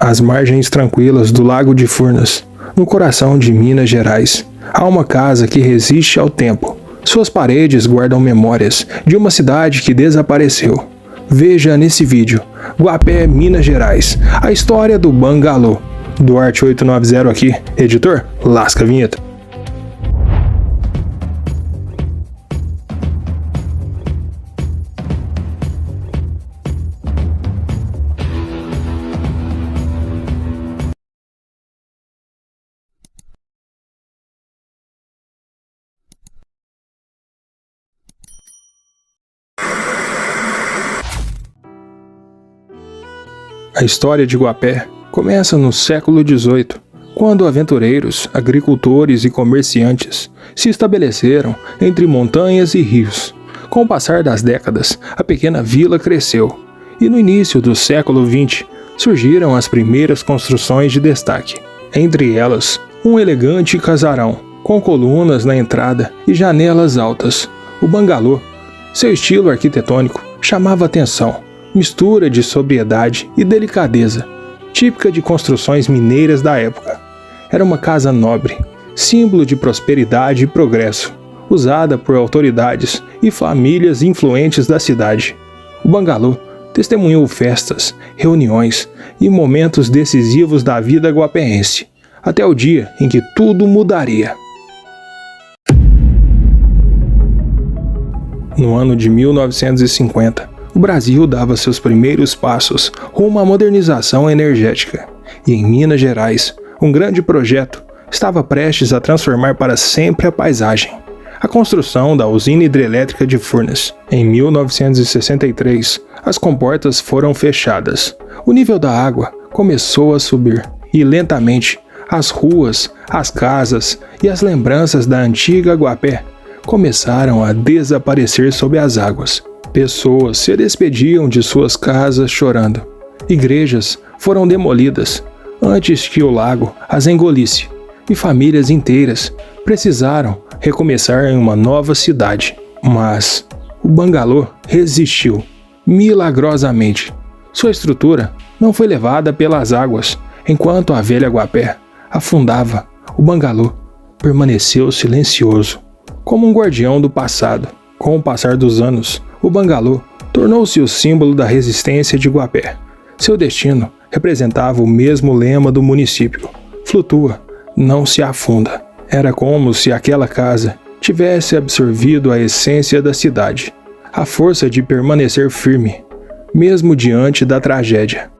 Às margens tranquilas do Lago de Furnas, no coração de Minas Gerais, há uma casa que resiste ao tempo. Suas paredes guardam memórias de uma cidade que desapareceu. Veja nesse vídeo, Guapé, Minas Gerais, a história do Bangalô. Duarte 890 aqui, editor, lasca a vinheta. A história de Guapé começa no século XVIII, quando aventureiros, agricultores e comerciantes se estabeleceram entre montanhas e rios. Com o passar das décadas, a pequena vila cresceu, e no início do século XX surgiram as primeiras construções de destaque. Entre elas, um elegante casarão, com colunas na entrada e janelas altas, o Bangalô. Seu estilo arquitetônico chamava atenção. Mistura de sobriedade e delicadeza, típica de construções mineiras da época. Era uma casa nobre, símbolo de prosperidade e progresso, usada por autoridades e famílias influentes da cidade. O Bangalô testemunhou festas, reuniões e momentos decisivos da vida guapeense, até o dia em que tudo mudaria. No ano de 1950, o Brasil dava seus primeiros passos rumo à modernização energética, e em Minas Gerais, um grande projeto estava prestes a transformar para sempre a paisagem. A construção da usina hidrelétrica de Furnas. Em 1963, as comportas foram fechadas. O nível da água começou a subir, e lentamente, as ruas, as casas e as lembranças da antiga Guapé começaram a desaparecer sob as águas. Pessoas se despediam de suas casas chorando. Igrejas foram demolidas antes que o lago as engolisse, e famílias inteiras precisaram recomeçar em uma nova cidade. Mas o Bangalô resistiu, milagrosamente. Sua estrutura não foi levada pelas águas. Enquanto a velha Guapé afundava, o Bangalô permaneceu silencioso, como um guardião do passado. Com o passar dos anos, o Bangalô tornou-se o símbolo da resistência de Guapé. Seu destino representava o mesmo lema do município: flutua, não se afunda. Era como se aquela casa tivesse absorvido a essência da cidade, a força de permanecer firme, mesmo diante da tragédia.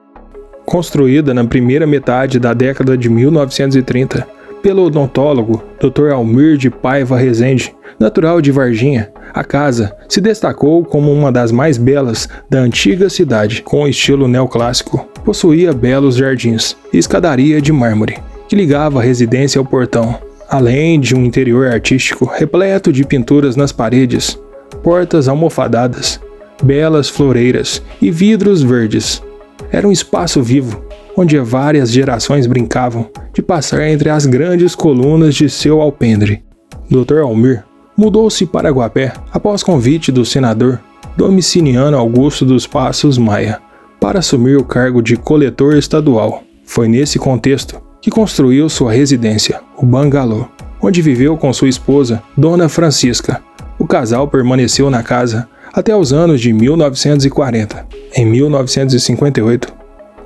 Construída na primeira metade da década de 1930, pelo odontólogo Dr. Almir de Paiva Rezende, natural de Varginha, a casa se destacou como uma das mais belas da antiga cidade. Com estilo neoclássico, possuía belos jardins e escadaria de mármore, que ligava a residência ao portão, além de um interior artístico repleto de pinturas nas paredes, portas almofadadas, belas floreiras e vidros verdes. Era um espaço vivo, onde várias gerações brincavam de passar entre as grandes colunas de seu alpendre. Dr. Almir mudou-se para Guapé após convite do senador Domiciliano Augusto dos Passos Maia para assumir o cargo de coletor estadual. Foi nesse contexto que construiu sua residência, o Bangalô, onde viveu com sua esposa, Dona Francisca. O casal permaneceu na casa até os anos de 1940. Em 1958,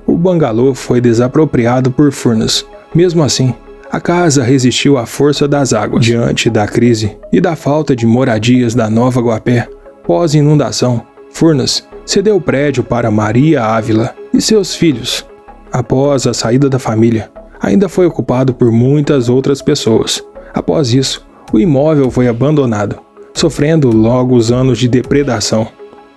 o Bangalô foi desapropriado por Furnas. Mesmo assim, a casa resistiu à força das águas. Diante da crise e da falta de moradias da Nova Guapé, pós-inundação, Furnas cedeu o prédio para Maria Ávila e seus filhos. Após a saída da família, ainda foi ocupado por muitas outras pessoas. Após isso, o imóvel foi abandonado, sofrendo logo os anos de depredação.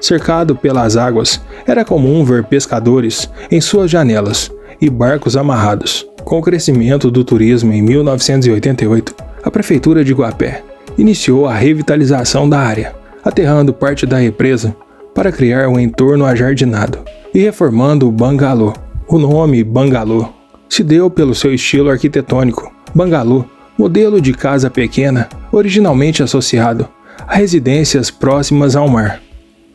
Cercado pelas águas, era comum ver pescadores em suas janelas e barcos amarrados. Com o crescimento do turismo em 1988, a Prefeitura de Guapé iniciou a revitalização da área, aterrando parte da represa para criar um entorno ajardinado e reformando o Bangalô. O nome Bangalô se deu pelo seu estilo arquitetônico. Bangalô, modelo de casa pequena, originalmente associado a residências próximas ao mar.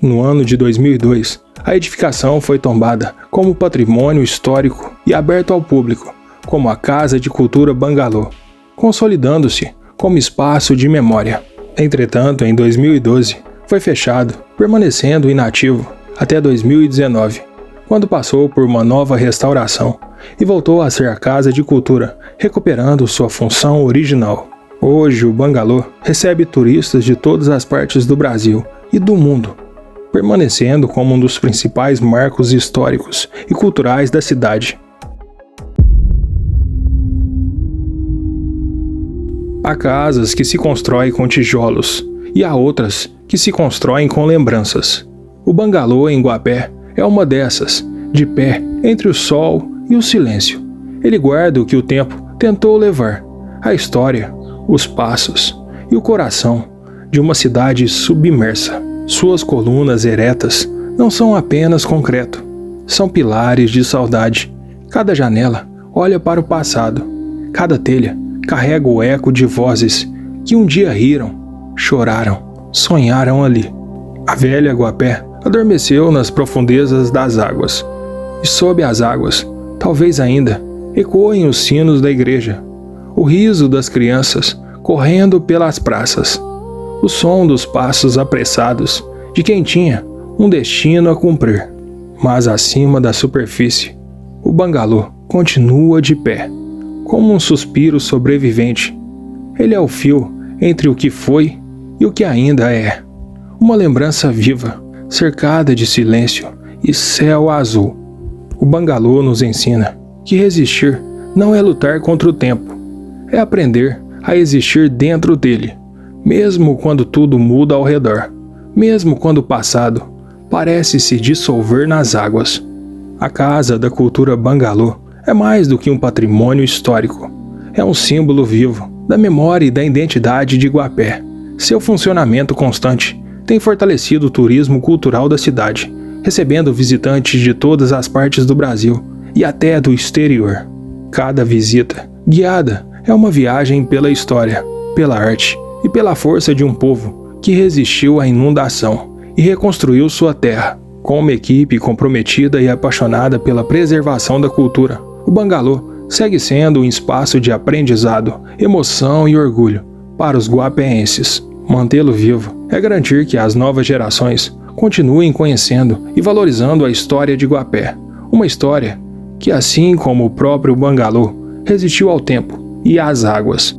No ano de 2002, a edificação foi tombada como patrimônio histórico e aberto ao público, como a Casa de Cultura Bangalô, consolidando-se como espaço de memória. Entretanto, em 2012, foi fechado, permanecendo inativo até 2019, quando passou por uma nova restauração e voltou a ser a Casa de Cultura, recuperando sua função original. Hoje, o Bangalô recebe turistas de todas as partes do Brasil e do mundo, permanecendo como um dos principais marcos históricos e culturais da cidade. Há casas que se constroem com tijolos e há outras que se constroem com lembranças. O Bangalô em Guapé é uma dessas, de pé entre o sol e o silêncio. Ele guarda o que o tempo tentou levar, a história, os passos e o coração de uma cidade submersa. Suas colunas eretas não são apenas concreto, são pilares de saudade. Cada janela olha para o passado, cada telha carrega o eco de vozes que um dia riram, choraram, sonharam ali. A velha Guapé adormeceu nas profundezas das águas, e sob as águas, talvez ainda, ecoem os sinos da igreja, o riso das crianças correndo pelas praças, o som dos passos apressados de quem tinha um destino a cumprir. Mas acima da superfície, o Bangalô continua de pé, como um suspiro sobrevivente. Ele é o fio entre o que foi e o que ainda é. Uma lembrança viva, cercada de silêncio e céu azul. O Bangalô nos ensina que resistir não é lutar contra o tempo, é aprender a existir dentro dele, mesmo quando tudo muda ao redor, mesmo quando o passado parece se dissolver nas águas. A Casa da Cultura Bangalô é mais do que um patrimônio histórico. É um símbolo vivo da memória e da identidade de Guapé. Seu funcionamento constante tem fortalecido o turismo cultural da cidade, recebendo visitantes de todas as partes do Brasil e até do exterior. Cada visita guiada é uma viagem pela história, pela arte e pela força de um povo que resistiu à inundação e reconstruiu sua terra. Com uma equipe comprometida e apaixonada pela preservação da cultura, o Bangalô segue sendo um espaço de aprendizado, emoção e orgulho para os guapeenses. Mantê-lo vivo é garantir que as novas gerações continuem conhecendo e valorizando a história de Guapé, uma história que, assim como o próprio Bangalô, resistiu ao tempo e às águas.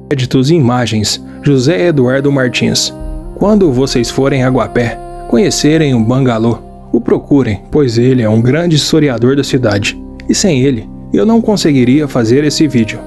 Créditos e imagens: José Eduardo Martins. Quando vocês forem a Guapé, conhecerem o Bangalô, o procurem, pois ele é um grande historiador da cidade, e sem ele, eu não conseguiria fazer esse vídeo.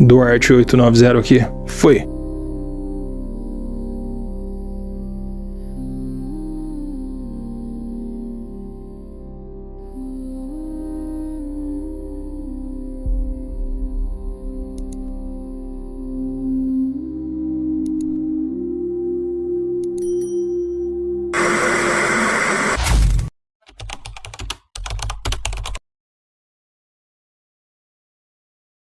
Duarte 890 aqui. Fui.